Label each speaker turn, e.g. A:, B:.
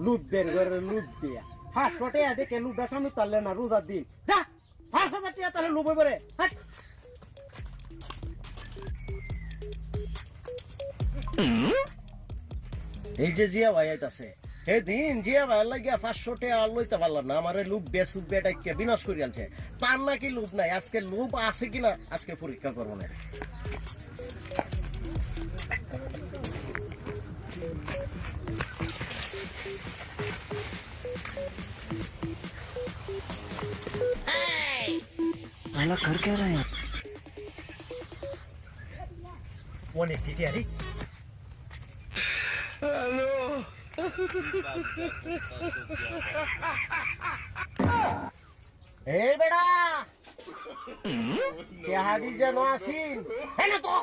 A: লুট বের করে লুট দিয়া 500 টাকা দেখে লুটটা সামনে তারলে না রোজার দিন যা 5000 টাকা তাহলে লুট বেরে এই যে জিয়া ভাই আইতাছে এই দিন জিয়া ভাই লাগিয়া 500 টাকা আর লইতে পারলাম না আমারে লুট বেসুক বেটাকে বিনাশ করে আনছে তার নাকি লুট নাই আজকে লুট আছে কিনা আজকে পরীক্ষা করবো না
B: साला कर क्या रहा है
A: वो नहीं ठीक है अरे हेलो ए बेटा क्या हादी जनो आसीन है ना तो